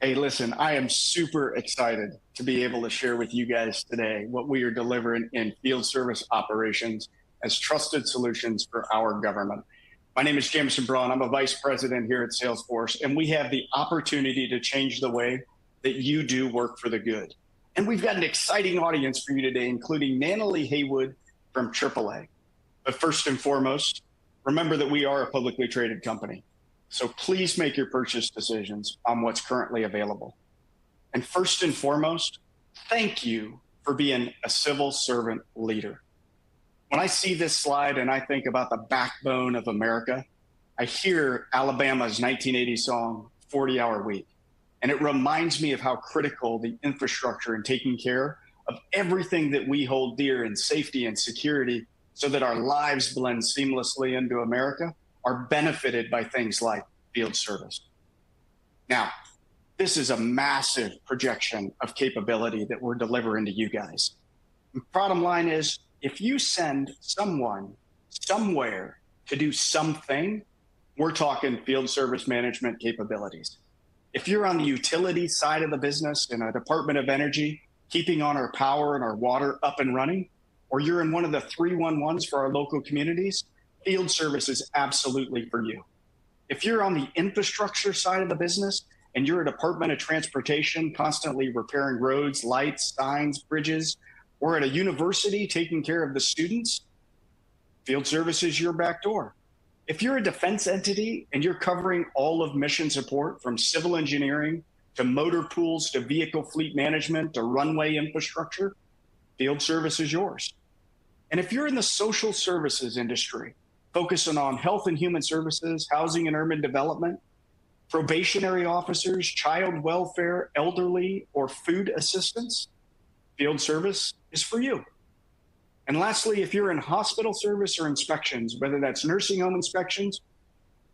Hey, listen, I am super excited to be able to share with you guys today what we are delivering in field service operations as trusted solutions for our government. My name is Jameson Braun. I'm a vice president here at Salesforce, and we have the opportunity to change the way that you do work for the good. And we've got an exciting audience for you today, including Natalie Haywood from AAA. But first and foremost, remember that we are a publicly traded company. So please make your purchase decisions on what's currently available. And first and foremost, thank you for being a civil servant leader. When I see this slide and I think about the backbone of America, I hear Alabama's 1980 song, 40-Hour Week. And it reminds me of how critical the infrastructure and taking care of everything that we hold dear in safety and security so that our lives blend seamlessly into America are benefited by things like field service. Now, this is a massive projection of capability that we're delivering to you guys. The bottom line is, if you send someone somewhere to do something, we're talking field service management capabilities. If you're on the utility side of the business in a Department of Energy, keeping on our power and our water up and running, or you're in one of the 311s for our local communities, field service is absolutely for you. If you're on the infrastructure side of the business and you're a Department of Transportation constantly repairing roads, lights, signs, bridges, or at a university taking care of the students, field service is your back door. If you're a defense entity and you're covering all of mission support from civil engineering to motor pools to vehicle fleet management to runway infrastructure, field service is yours. And if you're in the social services industry, focusing on health and human services, housing and urban development, probationary officers, child welfare, elderly, or food assistance, field service is for you. And lastly, if you're in hospital service or inspections, whether that's nursing home inspections,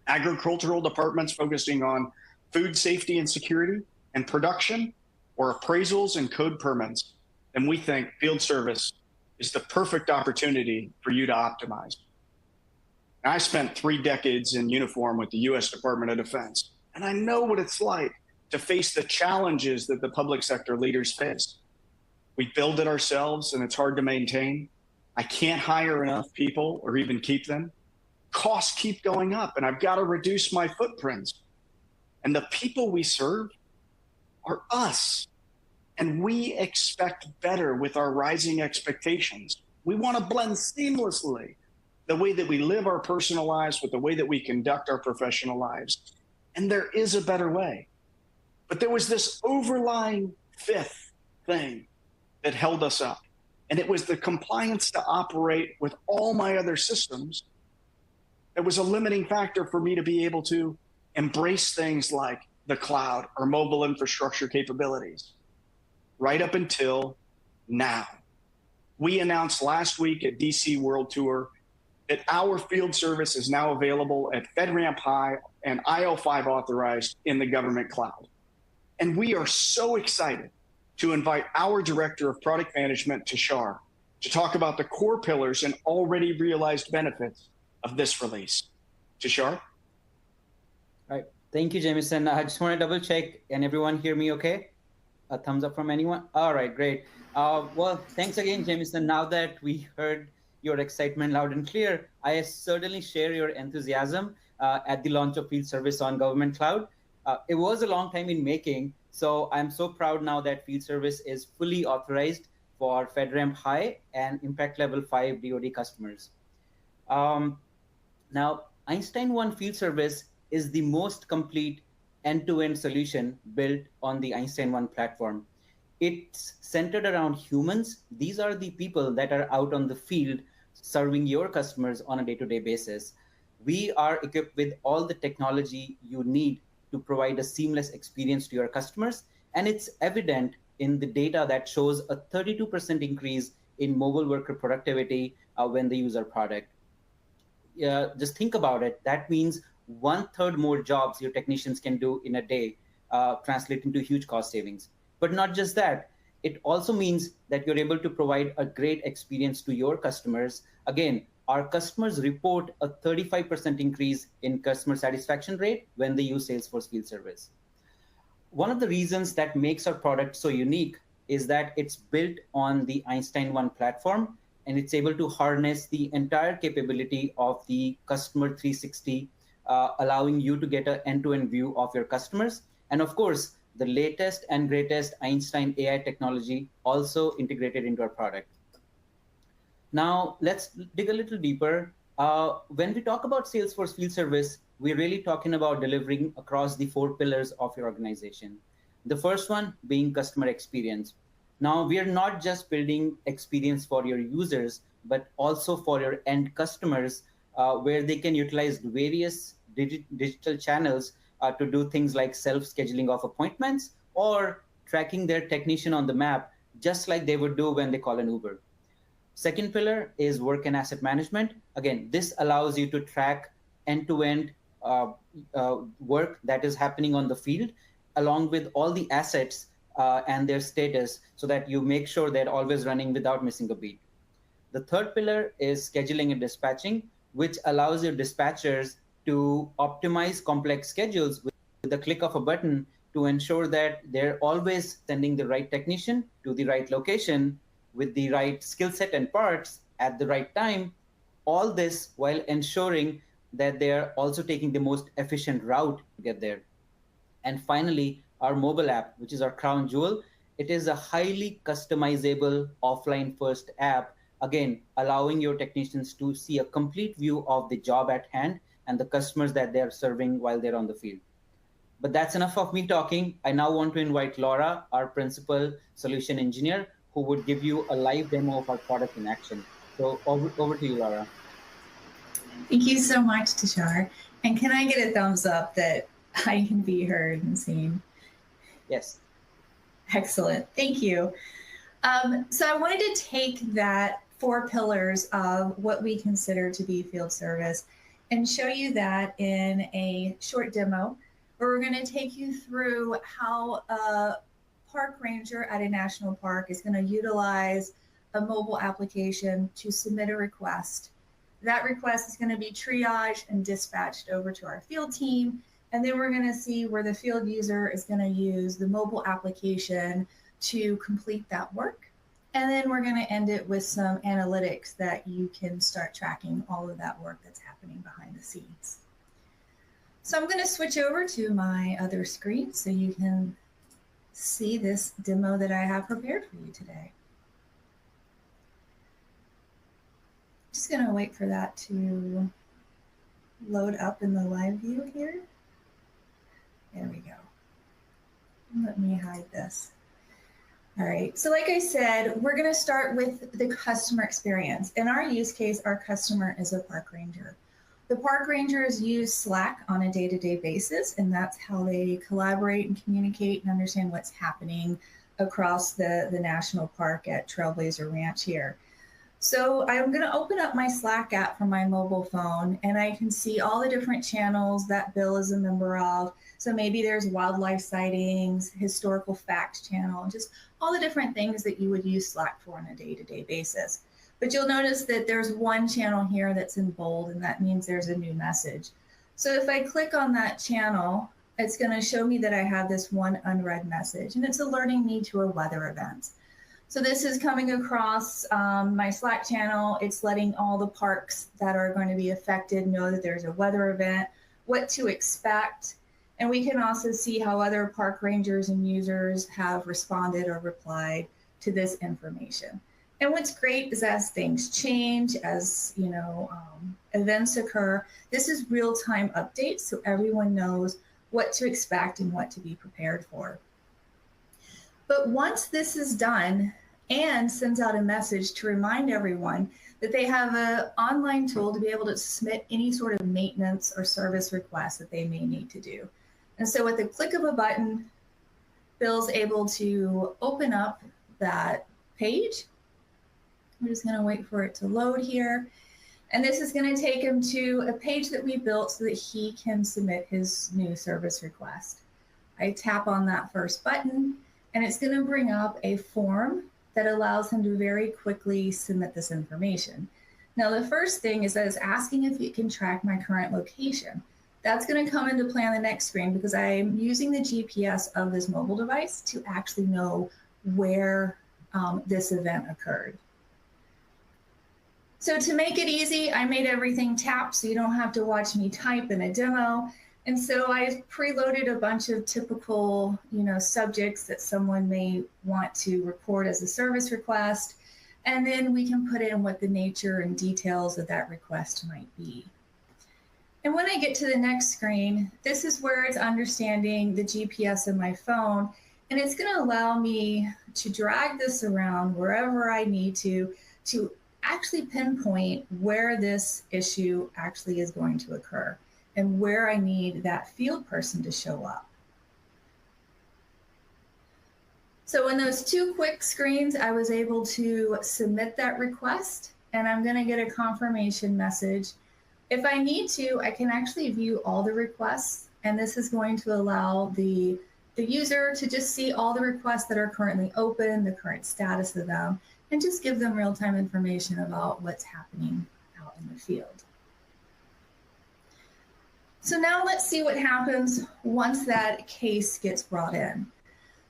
agricultural departments focusing on food safety and security and production, or appraisals and code permits, then we think field service is the perfect opportunity for you to optimize. I spent 3 decades in uniform with the US Department of Defense, and I know what it's like to face the challenges that the public sector leaders face. We build it ourselves and it's hard to maintain. I can't hire enough people or even keep them. Costs keep going up and I've got to reduce my footprints. And the people we serve are us. And we expect better with our rising expectations. We want to blend seamlessly the way that we live our personal lives with the way that we conduct our professional lives. And there is a better way. But there was this overlying fifth thing that held us up. And it was the compliance to operate with all my other systems. It was a limiting factor for me to be able to embrace things like the cloud or mobile infrastructure capabilities. Right up until now. We announced last week at DC World Tour that our field service is now available at FedRAMP High and IL5 authorized in the government cloud. And we are so excited to invite our Director of Product Management, Tushar, to talk about the core pillars and already realized benefits of this release. Tushar? All right, thank you, Jameson. I just want to double check, can everyone hear me okay? A thumbs up from anyone? All right, great. Well, thanks again, Jameson. Now that we heard your excitement loud and clear, I certainly share your enthusiasm at the launch of Field Service on Government Cloud. It was a long time in making, so I'm so proud now that Field Service is fully authorized for FedRAMP High and Impact Level 5 DoD customers. Now, Einstein 1 Field Service is the most complete end-to-end solution built on the Einstein 1 platform. It's centered around humans. These are the people that are out on the field serving your customers on a day-to-day basis. We are equipped with all the technology you need to provide a seamless experience to your customers. And it's evident in the data that shows a 32% increase in mobile worker productivity when they use our product. Just think about it. That means 1/3 more jobs your technicians can do in a day, translating to huge cost savings. But not just that, it also means that you're able to provide a great experience to your customers. Again, our customers report a 35% increase in customer satisfaction rate when they use Salesforce Field Service. One of the reasons that makes our product so unique is that it's built on the Einstein 1 platform, and it's able to harness the entire capability of the customer 360, allowing you to get an end-to-end view of your customers. And of course, the latest and greatest Einstein AI technology also integrated into our product. Now, let's dig a little deeper. When we talk about Salesforce Field Service, we're really talking about delivering across the 4 pillars of your organization. The first one being customer experience. Now, we are not just building experience for your users, but also for your end customers, where they can utilize various digital channels to do things like self-scheduling of appointments or tracking their technician on the map, just like they would do when they call an Uber. Second pillar is work and asset management. Again, this allows you to track end-to-end work that is happening on the field, along with all the assets and their status, so that you make sure they're always running without missing a beat. The third pillar is scheduling and dispatching, which allows your dispatchers to optimize complex schedules with the click of a button to ensure that they're always sending the right technician to the right location with the right skill set and parts at the right time, all this while ensuring that they're also taking the most efficient route to get there. And finally, our mobile app, which is our crown jewel, it is a highly customizable offline first app, again, allowing your technicians to see a complete view of the job at hand and the customers that they're serving while they're on the field. But that's enough of me talking. I now want to invite Laura, our principal solution engineer, who would give you a live demo of our product in action. So over to you, Laura. Thank you so much, Tushar. And can I get a thumbs up that I can be heard and seen? Yes. Excellent. Thank you. So I wanted to take that 4 pillars of what we consider to be field service and show you that in a short demo where we're going to take you through how a park ranger at a national park is going to utilize a mobile application to submit a request. That request is going to be triaged and dispatched over to our field team. And then we're going to see where the field user is going to use the mobile application to complete that work. And then we're going to end it with some analytics that you can start tracking all of that work that's happening behind the scenes. So I'm going to switch over to my other screen so you can see this demo that I have prepared for you today. Just going to wait for that to load up in the live view here. There we go. Let me hide this. All right, so like I said, we're going to start with the customer experience. In our use case, our customer is a park ranger. The park rangers use Slack on a day-to-day basis, and that's how they collaborate and communicate and understand what's happening across the national park at Trailblazer Ranch here. So I'm going to open up my Slack app from my mobile phone, and I can see all the different channels that Bill is a member of. So maybe there's wildlife sightings, historical facts channel, just all the different things that you would use Slack for on a day-to-day basis. But you'll notice that there's one channel here that's in bold, and that means there's a new message. So if I click on that channel, it's going to show me that I have this one unread message, and it's alerting me to a weather event. So this is coming across my Slack channel. It's letting all the parks that are going to be affected know that there's a weather event, what to expect. And we can also see how other park rangers and users have responded or replied to this information. And what's great is as things change, as events occur, this is real-time updates, so everyone knows what to expect and what to be prepared for. But once this is done, and sends out a message to remind everyone that they have an online tool to be able to submit any sort of maintenance or service request that they may need to do. And so with the click of a button, Bill's able to open up that page. I'm just going to wait for it to load here. And this is going to take him to a page that we built so that he can submit his new service request. I tap on that first button, and it's going to bring up a form that allows him to very quickly submit this information. Now, the first thing is that it's asking if it can track my current location. That's going to come into play on the next screen because I'm using the GPS of this mobile device to actually know where this event occurred. So to make it easy, I made everything tap so you don't have to watch me type in a demo. And so I preloaded a bunch of typical, subjects that someone may want to report as a service request. And then we can put in what the nature and details of that request might be. And when I get to the next screen, this is where it's understanding the GPS of my phone. And it's going to allow me to drag this around wherever I need to actually pinpoint where this issue actually is going to occur and where I need that field person to show up. So in those two quick screens, I was able to submit that request, and I'm going to get a confirmation message. If I need to, I can actually view all the requests, and this is going to allow the user to just see all the requests that are currently open, the current status of them, and just give them real-time information about what's happening out in the field. So now let's see what happens once that case gets brought in.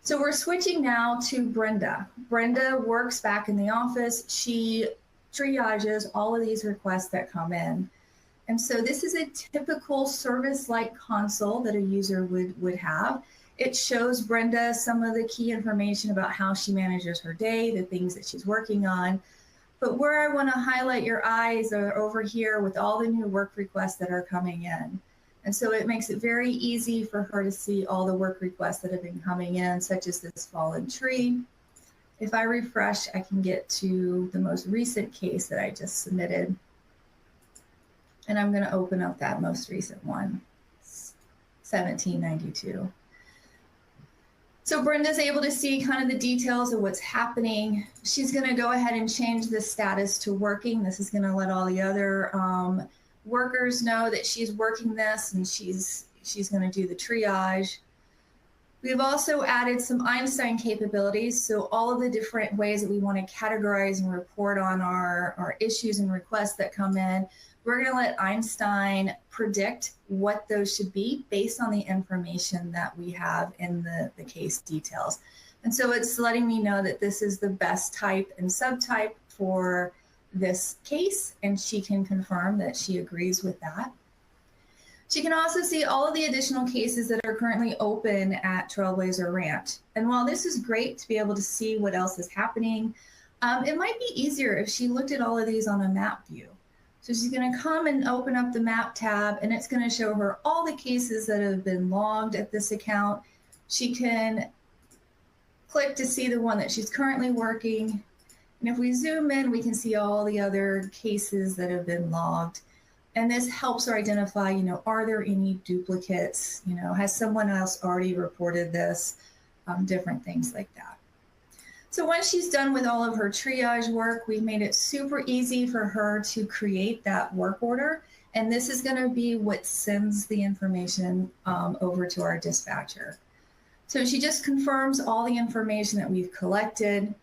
So we're switching now to Brenda. Brenda works back in the office. She triages all of these requests that come in. And so this is a typical service-like console that a user would have. It shows Brenda some of the key information about how she manages her day, the things that she's working on. But where I want to highlight your eyes are over here with all the new work requests that are coming in. And so it makes it very easy for her to see all the work requests that have been coming in, such as this fallen tree. If I refresh, I can get to the most recent case that I just submitted. And I'm going to open up that most recent one, 1792. So Brenda's able to see kind of the details of what's happening. She's going to go ahead and change the status to working. This is going to let all the other workers know that she's working this, and she's going to do the triage. We've also added some Einstein capabilities. So all of the different ways that we want to categorize and report on our issues and requests that come in, we're going to let Einstein predict what those should be based on the information that we have in the case details. And so it's letting me know that this is the best type and subtype for this case, and she can confirm that she agrees with that. She can also see all of the additional cases that are currently open at Trailblazer Ranch. And while this is great to be able to see what else is happening, it might be easier if she looked at all of these on a map view. So she's going to come and open up the map tab, and it's going to show her all the cases that have been logged at this account. She can click to see the one that she's currently working. And if we zoom in, we can see all the other cases that have been logged. And this helps her identify, are there any duplicates? Has someone else already reported this? Different things like that. So once she's done with all of her triage work, we've made it super easy for her to create that work order. And this is going to be what sends the information over to our dispatcher. So she just confirms all the information that we've collected.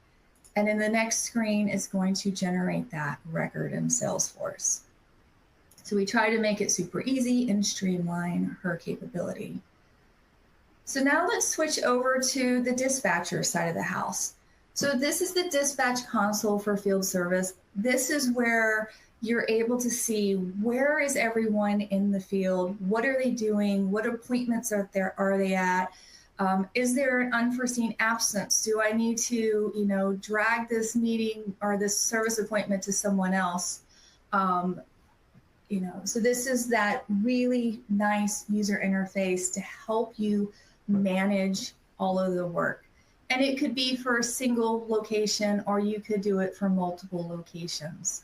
And in the next screen, it's going to generate that record in Salesforce. So we try to make it super easy and streamline her capability. So now let's switch over to the dispatcher side of the house. So this is the dispatch console for field service. This is where you're able to see where is everyone in the field, what are they doing, what appointments are they at, is there an unforeseen absence? Do I need to, drag this meeting or this service appointment to someone else? So this is that really nice user interface to help you manage all of the work. And it could be for a single location, or you could do it for multiple locations.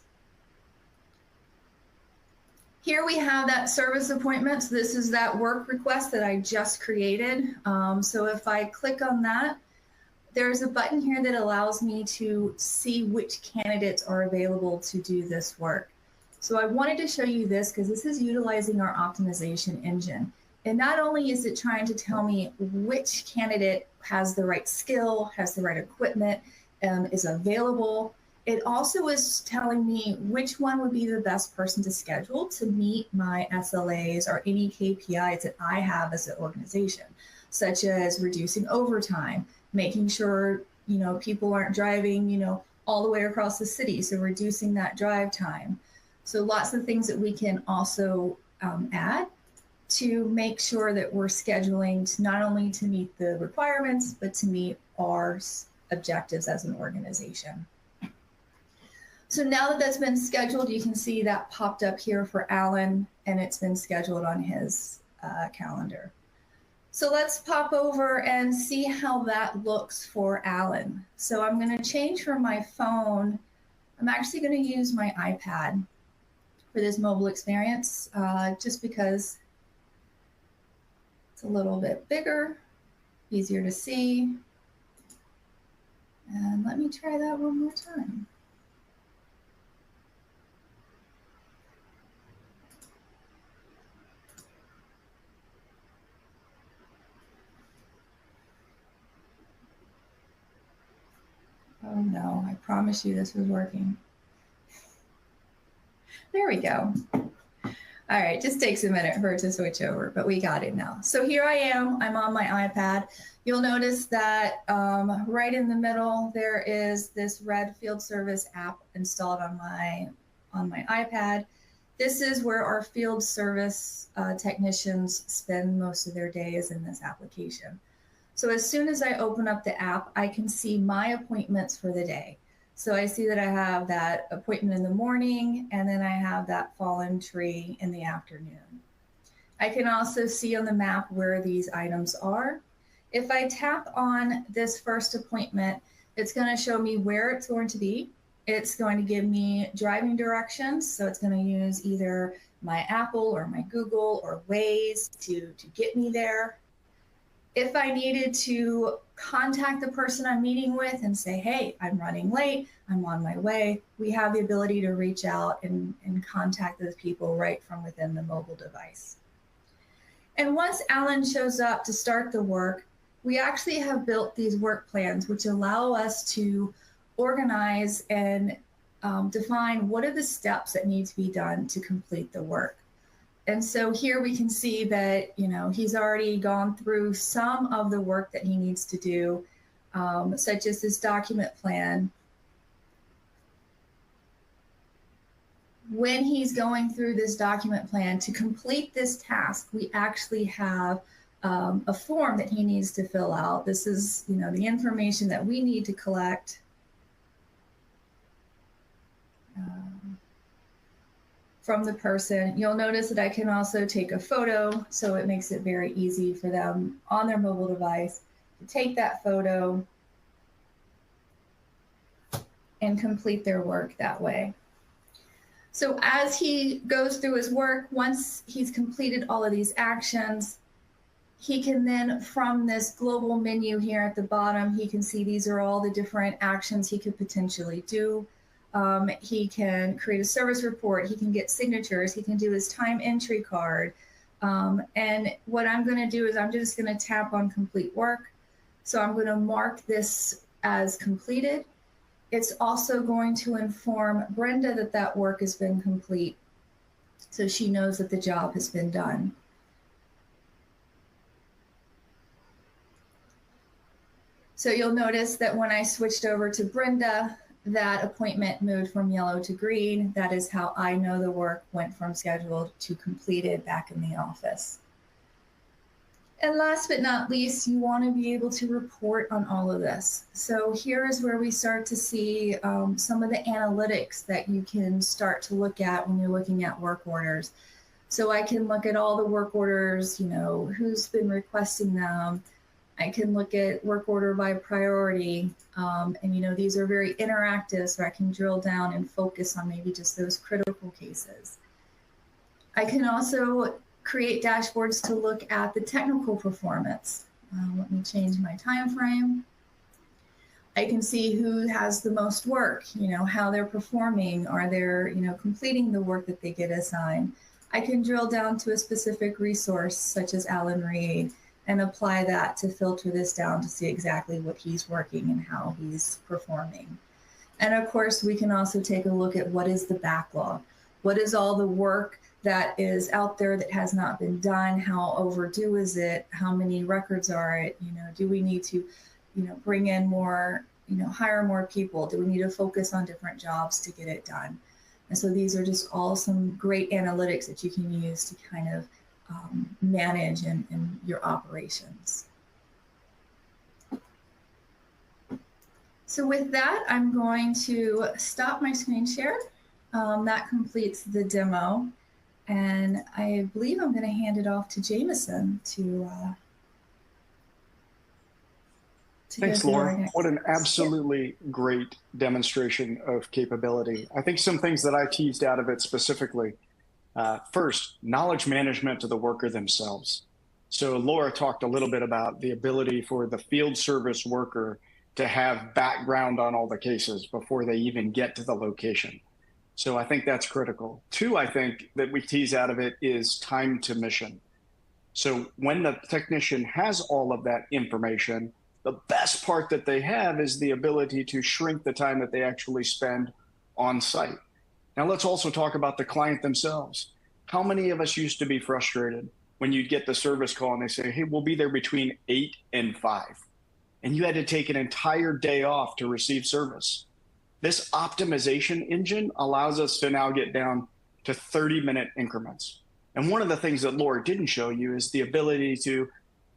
Here we have that service appointment. So this is that work request that I just created. So if I click on that, there's a button here that allows me to see which candidates are available to do this work. So I wanted to show you this because this is utilizing our optimization engine. And not only is it trying to tell me which candidate has the right skill, has the right equipment, is available, it also is telling me which one would be the best person to schedule to meet my SLAs or any KPIs that I have as an organization, such as reducing overtime, making sure, people aren't driving, all the way across the city. So reducing that drive time. So lots of things that we can also add to make sure that we're scheduling not only to meet the requirements, but to meet our objectives as an organization. So now that that's been scheduled, you can see that popped up here for Alan, and it's been scheduled on his calendar. So let's pop over and see how that looks for Alan. So I'm going to change from my phone. I'm actually going to use my iPad for this mobile experience, just because it's a little bit bigger, easier to see. And let me try that one more time. Oh no, I promise you this was working. There we go. All right, just takes a minute for it to switch over, but we got it now. So here I am, I'm on my iPad. You'll notice that right in the middle, there is this red field service app installed on my iPad. This is where our field service technicians spend most of their days in this application. So as soon as I open up the app, I can see my appointments for the day. So I see that I have that appointment in the morning, and then I have that fallen tree in the afternoon. I can also see on the map where these items are. If I tap on this first appointment, it's going to show me where it's going to be. It's going to give me driving directions. So it's going to use either my Apple or my Google or Waze to get me there. If I needed to contact the person I'm meeting with and say, hey, I'm running late, I'm on my way, we have the ability to reach out and contact those people right from within the mobile device. And once Alan shows up to start the work, we actually have built these work plans, which allow us to organize and define what are the steps that need to be done to complete the work. And so here we can see that, he's already gone through some of the work that he needs to do, such as this document plan. When he's going through this document plan to complete this task, we actually have a form that he needs to fill out. This is, the information that we need to collect. From the person. You'll notice that I can also take a photo, so it makes it very easy for them on their mobile device to take that photo and complete their work that way. So as he goes through his work, once he's completed all of these actions, he can then, from this global menu here at the bottom, he can see these are all the different actions he could potentially do. He can create a service report, he can get signatures, he can do his time entry card. And what I'm going to do is I'm just going to tap on complete work. So I'm going to mark this as completed. It's also going to inform Brenda that that work has been complete, so she knows that the job has been done. So you'll notice that when I switched over to Brenda, that appointment moved from yellow to green. That is how I know the work went from scheduled to completed back in the office. And last but not least, you want to be able to report on all of this. So here is where we start to see some of the analytics that you can start to look at when you're looking at work orders. So I can look at all the work orders, who's been requesting them. I can look at work order by priority, and these are very interactive, so I can drill down and focus on maybe just those critical cases. I can also create dashboards to look at the technical performance. Let me change my time frame. I can see who has the most work, how they're performing, are they, completing the work that they get assigned. I can drill down to a specific resource such as Alan Reed and apply that to filter this down to see exactly what he's working and how he's performing. And of course, we can also take a look at what is the backlog. What is all the work that is out there that has not been done? How overdue is it? How many records are it? Do we need to, bring in more, hire more people? Do we need to focus on different jobs to get it done? And so these are just all some great analytics that you can use to kind of manage in your operations. So with that, I'm going to stop my screen share. That completes the demo. And I believe I'm going to hand it off to Jameson to Thanks, Laura. What an absolutely great demonstration of capability. I think some things that I teased out of it specifically. First, knowledge management to the worker themselves. So Laura talked a little bit about the ability for the field service worker to have background on all the cases before they even get to the location. So I think that's critical. Two, I think that we tease out of it is time to mission. So when the technician has all of that information, the best part that they have is the ability to shrink the time that they actually spend on site. Now let's also talk about the client themselves. How many of us used to be frustrated when you'd get the service call and they say, hey, we'll be there between 8 and 5. And you had to take an entire day off to receive service. This optimization engine allows us to now get down to 30-minute increments. And one of the things that Laura didn't show you is the ability to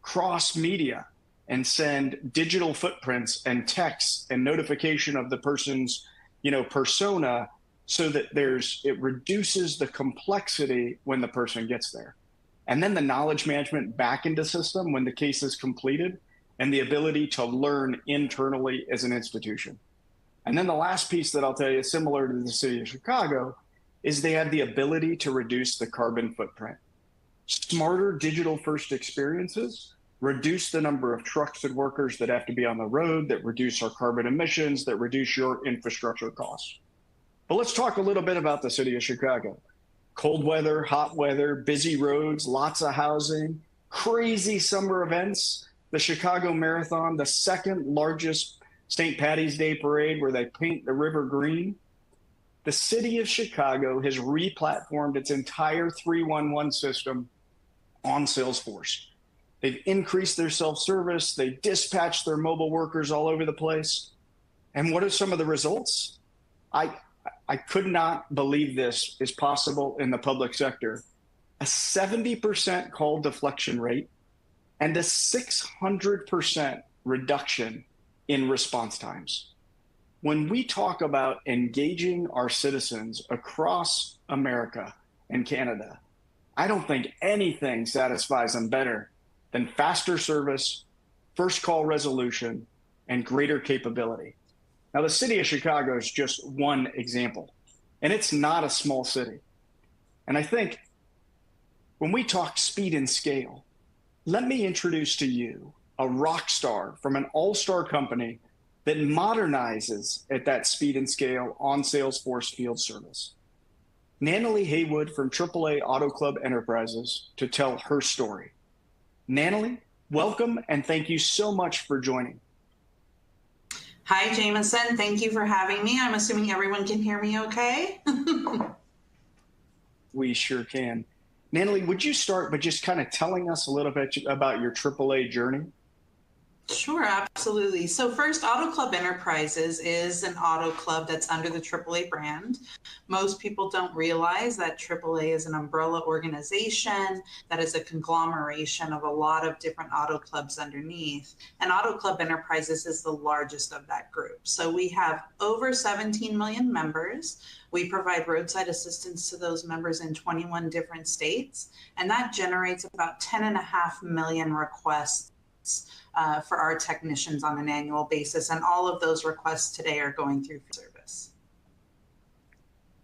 cross media and send digital footprints and texts and notification of the person's, persona, so that it reduces the complexity when the person gets there. And then the knowledge management back into system when the case is completed, and the ability to learn internally as an institution. And then the last piece that I'll tell you, similar to the city of Chicago, is they have the ability to reduce the carbon footprint. Smarter digital first experiences reduce the number of trucks and workers that have to be on the road, that reduce our carbon emissions, that reduce your infrastructure costs. But let's talk a little bit about the city of Chicago. Cold weather, hot weather, busy roads, lots of housing, crazy summer events. The Chicago Marathon, the second largest St. Patty's Day parade where they paint the river green. The city of Chicago has re-platformed its entire 311 system on Salesforce. They've increased their self-service. They dispatch their mobile workers all over the place. And what are some of the results? I could not believe this is possible in the public sector. A 70% call deflection rate and a 600% reduction in response times. When we talk about engaging our citizens across America and Canada, I don't think anything satisfies them better than faster service, first call resolution, and greater capability. Now, the city of Chicago is just one example, and it's not a small city. And I think when we talk speed and scale, let me introduce to you a rock star from an all-star company that modernizes at that speed and scale on Salesforce field service. Natalie Haywood from AAA Auto Club Enterprises to tell her story. Natalie, welcome, and thank you so much for joining. Hi, Jameson. Thank you for having me. I'm assuming everyone can hear me okay? We sure can. Natalie, would you start by just kind of telling us a little bit about your AAA journey? Sure, absolutely. So first, Auto Club Enterprises is an auto club that's under the AAA brand. Most people don't realize that AAA is an umbrella organization that is a conglomeration of a lot of different auto clubs underneath. And Auto Club Enterprises is the largest of that group. So we have over 17 million members. We provide roadside assistance to those members in 21 different states, and that generates about 10.5 million requests for our technicians on an annual basis. And all of those requests today are going through service.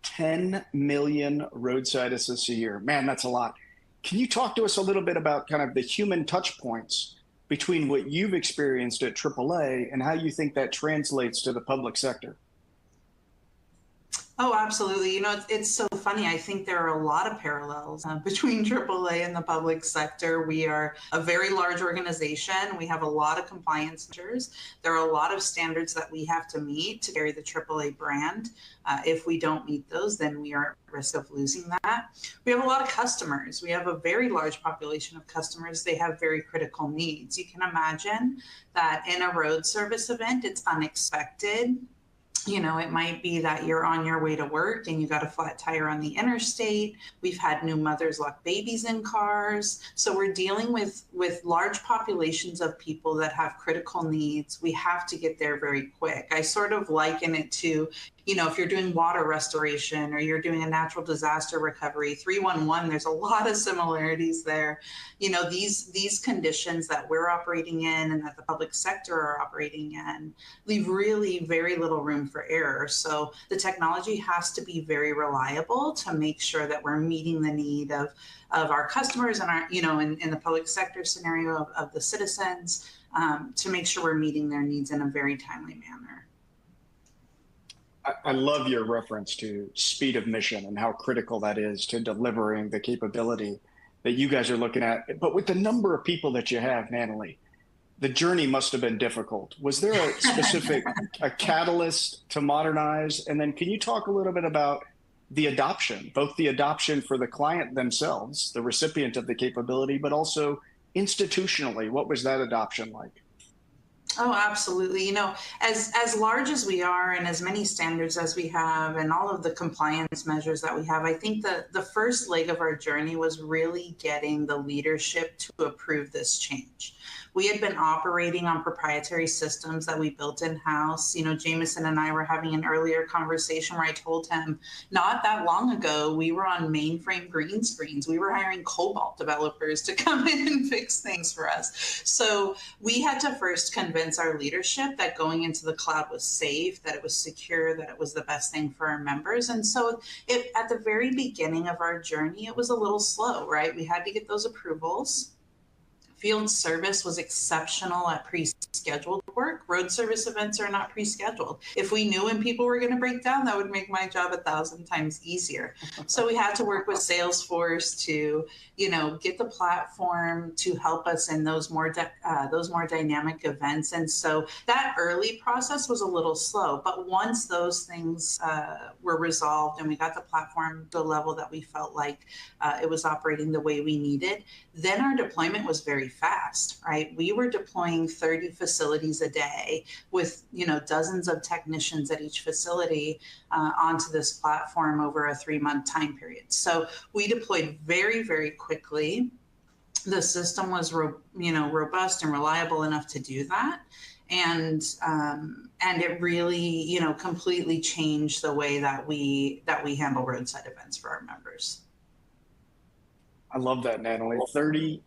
10 million roadside assists a year. Man, that's a lot. Can you talk to us a little bit about kind of the human touch points between what you've experienced at AAA and how you think that translates to the public sector? Oh, absolutely. You know, it's so funny. I think there are a lot of parallels between AAA and the public sector. We are a very large organization. We have a lot of compliance measures. There are a lot of standards that we have to meet to carry the AAA brand. If we don't meet those, then we are at risk of losing that. We have a lot of customers. We have a very large population of customers. They have very critical needs. You can imagine that in a road service event, it's unexpected. You know, it might be that you're on your way to work and you got a flat tire on the interstate. We've had new mothers lock babies in cars. So we're dealing with large populations of people that have critical needs. We have to get there very quick. I sort of liken it to, you know, if you're doing water restoration or you're doing a natural disaster recovery, 311, there's a lot of similarities there. You know, these conditions that we're operating in and that the public sector are operating in leave really very little room for error. So the technology has to be very reliable to make sure that we're meeting the need of our customers and our, you know, in the public sector scenario of the citizens, to make sure we're meeting their needs in a very timely manner. I love your reference to speed of mission and how critical that is to delivering the capability that you guys are looking at. But with the number of people that you have, Natalie, the journey must have been difficult. Was there a specific a catalyst to modernize? And then can you talk a little bit about the adoption, both the adoption for the client themselves, the recipient of the capability, but also institutionally, what was that adoption like? Oh, absolutely. You know, as large as we are and as many standards as we have and all of the compliance measures that we have, I think the first leg of our journey was really getting the leadership to approve this change. We had been operating on proprietary systems that we built in-house. You know, Jameson and I were having an earlier conversation where I told him not that long ago, we were on mainframe green screens. We were hiring COBOL developers to come in and fix things for us. So we had to first convince our leadership that going into the cloud was safe, that it was secure, that it was the best thing for our members. And so at the very beginning of our journey, it was a little slow, right? We had to get those approvals. Field service was exceptional at pre-scheduled work. Road service events are not pre-scheduled. If we knew when people were going to break down, that would make my job 1,000 times easier. So we had to work with Salesforce to, you know, get the platform to help us in those more dynamic events. And so that early process was a little slow, but once those things were resolved and we got the platform to the level that we felt like it was operating the way we needed, then our deployment was very fast, right? We were deploying 30 facilities a day with, you know, dozens of technicians at each facility onto this platform over a 3-month time period. So we deployed very, very quickly. The system was, robust and reliable enough to do that. And it really, you know, completely changed the way that we handle roadside events for our members. I love that, Natalie. 30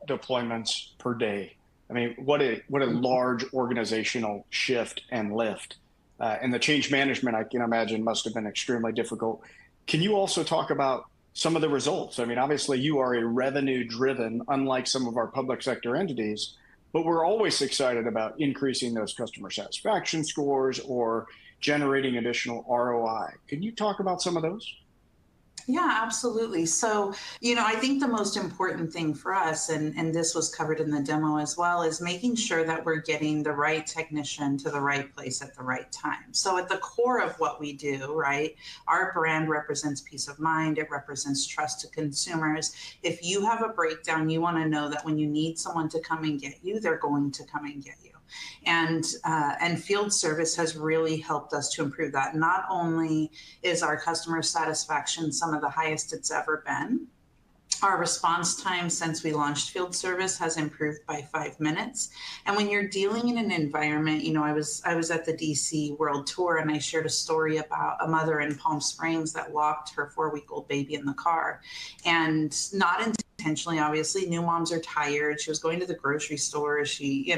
deployments per day. I mean, what a large organizational shift and lift. And the change management, I can imagine, must have been extremely difficult. Can you also talk about some of the results? I mean, obviously you are a revenue driven, unlike some of our public sector entities, but we're always excited about increasing those customer satisfaction scores or generating additional ROI. Can you talk about some of those? Yeah, absolutely. So, you know, I think the most important thing for us, and this was covered in the demo as well, is making sure that we're getting the right technician to the right place at the right time. So at the core of what we do, right, our brand represents peace of mind. It represents trust to consumers. If you have a breakdown, you want to know that when you need someone to come and get you, they're going to come and get you. And field service has really helped us to improve that. Not only is our customer satisfaction some of the highest it's ever been, our response time since we launched field service has improved by 5 minutes. And when you're dealing in an environment, you know, I was at the DC World Tour and I shared a story about a mother in Palm Springs that locked her 4-week-old baby in the car. And not intentionally, obviously, new moms are tired. She was going to the grocery store. She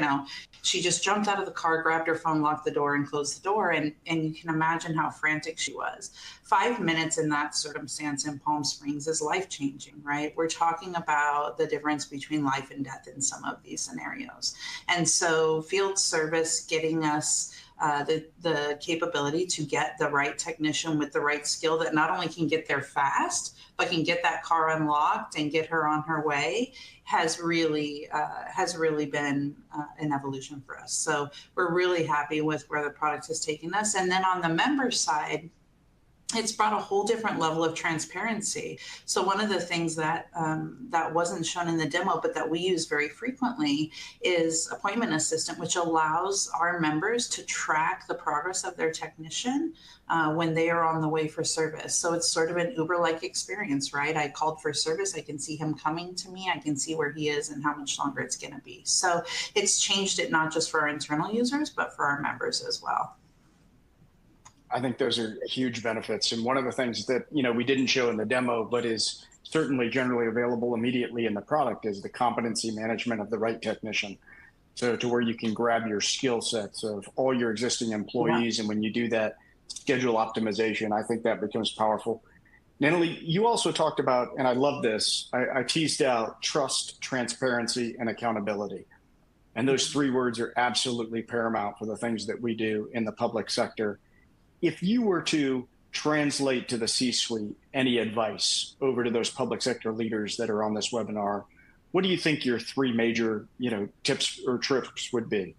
just jumped out of the car, grabbed her phone, locked the door, and closed the door. And you can imagine how frantic she was. 5 minutes in that circumstance in Palm Springs is life-changing, right? We're talking about the difference between life and death in some of these scenarios. And so field service getting us the capability to get the right technician with the right skill that not only can get there fast, but can get that car unlocked and get her on her way has really been an evolution for us. So we're really happy with where the product has taken us. And then on the member side, it's brought a whole different level of transparency. So one of the things that that wasn't shown in the demo, but that we use very frequently, is Appointment Assistant, which allows our members to track the progress of their technician when they are on the way for service. So it's sort of an Uber-like experience, right? I called for service, I can see him coming to me, I can see where he is and how much longer it's going to be. So it's changed it not just for our internal users, but for our members as well. I think those are huge benefits. And one of the things that, we didn't show in the demo, but is certainly generally available immediately in the product, is the competency management of the right technician. So to where you can grab your skill sets of all your existing employees. Yeah. And when you do that schedule optimization, I think that becomes powerful. Natalie, you also talked about, and I love this, I teased out trust, transparency, and accountability. And those three words are absolutely paramount for the things that we do in the public sector. If you were to translate to the C-suite any advice over to those public sector leaders that are on this webinar, what do you think your three major, tips or tricks would be?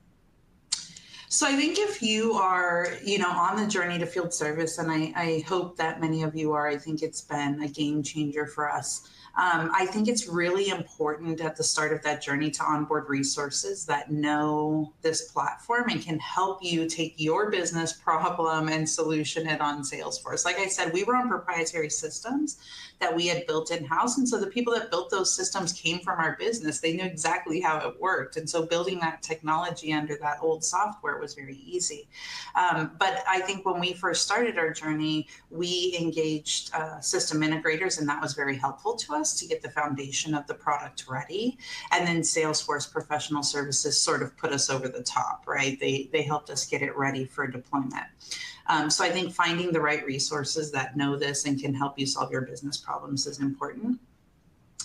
So I think if you are, on the journey to field service, and I hope that many of you are, I think it's been a game changer for us. I think it's really important at the start of that journey to onboard resources that know this platform and can help you take your business problem and solution it on Salesforce. Like I said, we were on proprietary systems that we had built in-house. And so the people that built those systems came from our business. They knew exactly how it worked. And so building that technology under that old software was very easy. But I think when we first started our journey, we engaged system integrators, and that was very helpful to us to get the foundation of the product ready. And then Salesforce professional services sort of put us over the top, right? They helped us get it ready for deployment. So I think finding the right resources that know this and can help you solve your business problems is important.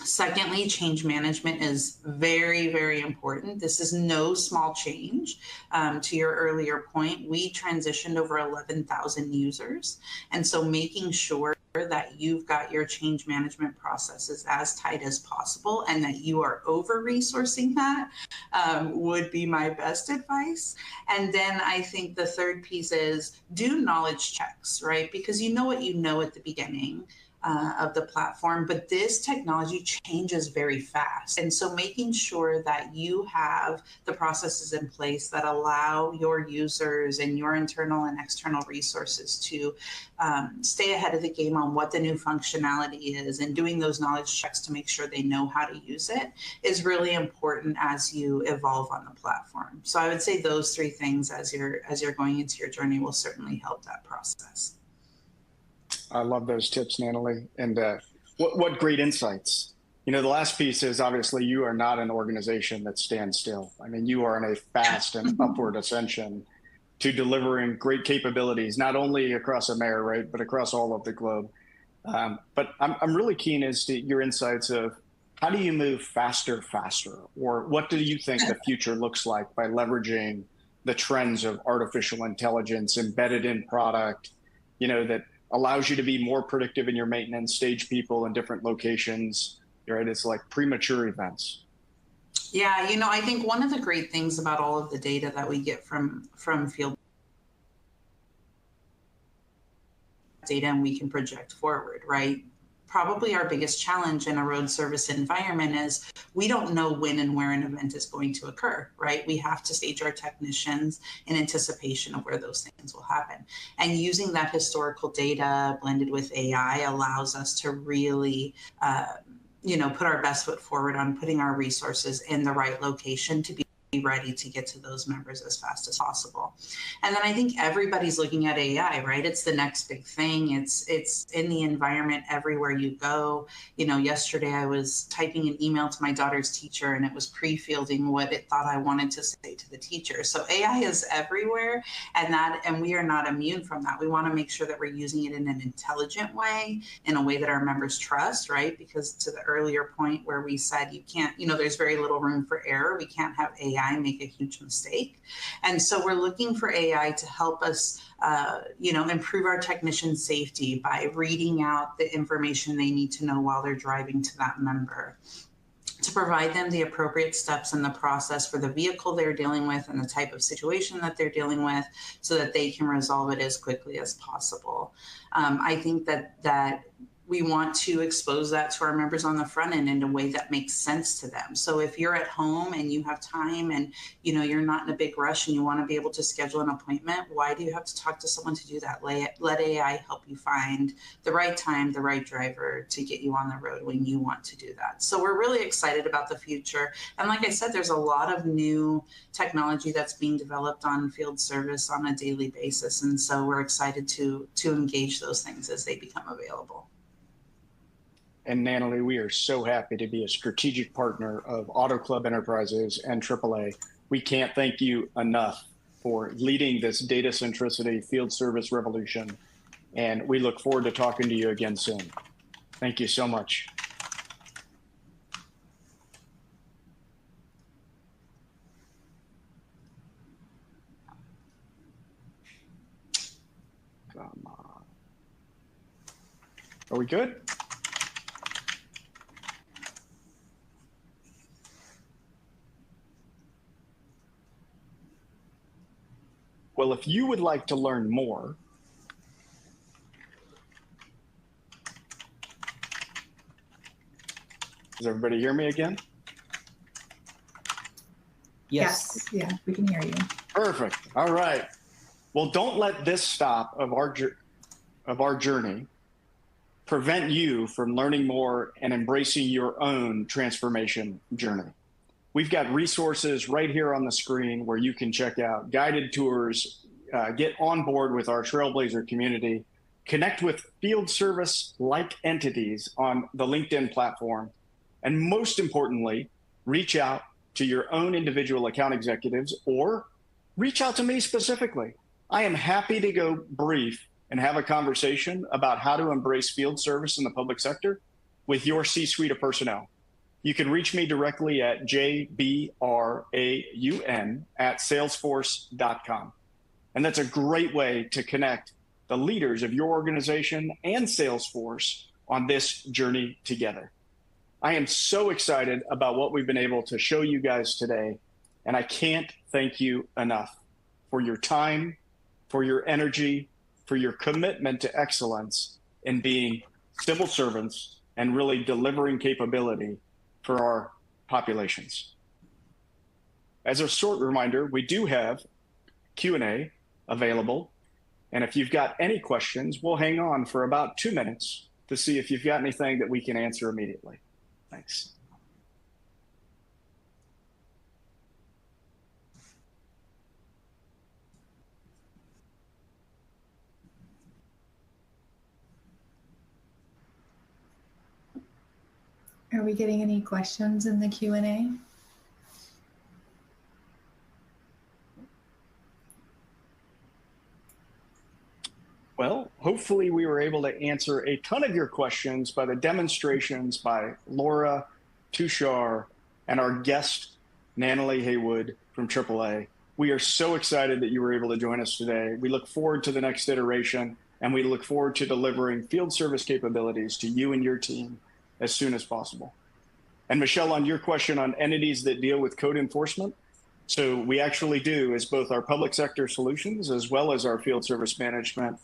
Secondly, change management is very, very important. This is no small change. To your earlier point, we transitioned over 11,000 users. And so making sure that you've got your change management processes as tight as possible and that you are over-resourcing that would be my best advice. And then I think the third piece is do knowledge checks, right? Because you know what you know at the beginning of the platform, but this technology changes very fast. And so making sure that you have the processes in place that allow your users and your internal and external resources to stay ahead of the game on what the new functionality is, and doing those knowledge checks to make sure they know how to use it is really important as you evolve on the platform. So I would say those three things as you're going into your journey will certainly help that process. I love those tips, Natalie. And what great insights. The last piece is obviously you are not an organization that stands still. I mean, you are in a fast and upward ascension to delivering great capabilities, not only across AMER, right, but across all of the globe. But I'm really keen as to your insights of how do you move faster, or what do you think the future looks like by leveraging the trends of artificial intelligence embedded in product, that allows you to be more predictive in your maintenance, stage people in different locations, right? It's like premature events. Yeah, I think one of the great things about all of the data that we get from field data, and we can project forward, right? Probably our biggest challenge in a road service environment is we don't know when and where an event is going to occur, right? We have to stage our technicians in anticipation of where those things will happen. And using that historical data blended with AI allows us to really, put our best foot forward on putting our resources in the right location to be ready to get to those members as fast as possible. And then I think everybody's looking at AI, right? It's the next big thing. It's in the environment everywhere you go. Yesterday I was typing an email to my daughter's teacher and it was pre-fielding what it thought I wanted to say to the teacher. So AI is everywhere, and we are not immune from that. We want to make sure that we're using it in an intelligent way, in a way that our members trust, right? Because to the earlier point where we said you can't, there's very little room for error. We can't have AI AI make a huge mistake. And so we're looking for AI to help us, improve our technicians' safety by reading out the information they need to know while they're driving to that member, to provide them the appropriate steps in the process for the vehicle they're dealing with and the type of situation that they're dealing with, so that they can resolve it as quickly as possible. I think that we want to expose that to our members on the front end in a way that makes sense to them. So if you're at home and you have time and you're not in a big rush and you want to be able to schedule an appointment, why do you have to talk to someone to do that? Let AI help you find the right time, the right driver to get you on the road when you want to do that. So we're really excited about the future. And like I said, there's a lot of new technology that's being developed on field service on a daily basis. And so we're excited to engage those things as they become available. And Natalie, we are so happy to be a strategic partner of Auto Club Enterprises and AAA. We can't thank you enough for leading this data centricity field service revolution. And we look forward to talking to you again soon. Thank you so much. Come on. Are we good? Well, if you would like to learn more, does everybody hear me again? Yes. Yeah, we can hear you. Perfect. All right. Well, don't let this stop of our journey prevent you from learning more and embracing your own transformation journey. We've got resources right here on the screen where you can check out guided tours, get on board with our Trailblazer community, connect with field service-like entities on the LinkedIn platform, and most importantly, reach out to your own individual account executives or reach out to me specifically. I am happy to go brief and have a conversation about how to embrace field service in the public sector with your C-suite of personnel. You can reach me directly at jbraun@salesforce.com. And that's a great way to connect the leaders of your organization and Salesforce on this journey together. I am so excited about what we've been able to show you guys today, and I can't thank you enough for your time, for your energy, for your commitment to excellence in being civil servants and really delivering capability for our populations. As a short reminder, we do have Q&A available. And if you've got any questions, we'll hang on for about 2 minutes to see if you've got anything that we can answer immediately. Thanks. Are we getting any questions in the Q&A? Well, hopefully we were able to answer a ton of your questions by the demonstrations by Laura Tushar and our guest, Natalie Haywood from AAA. We are so excited that you were able to join us today. We look forward to the next iteration, and we look forward to delivering field service capabilities to you and your team as soon as possible. And Michelle, on your question on entities that deal with code enforcement, so we actually do as both our public sector solutions as well as our field service management.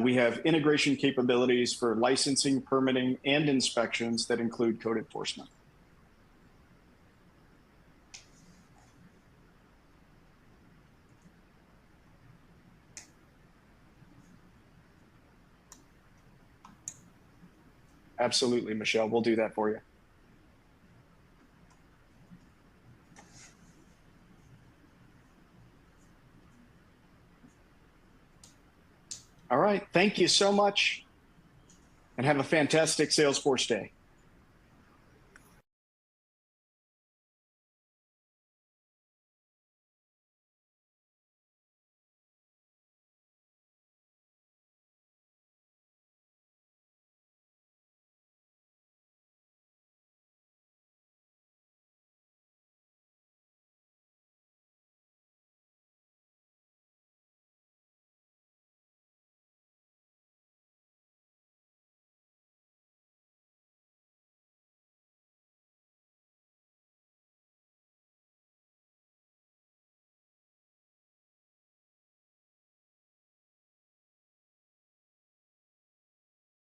We have integration capabilities for licensing, permitting, and inspections that include code enforcement. Absolutely, Michelle, we'll do that for you. All right, thank you so much, and have a fantastic Salesforce day.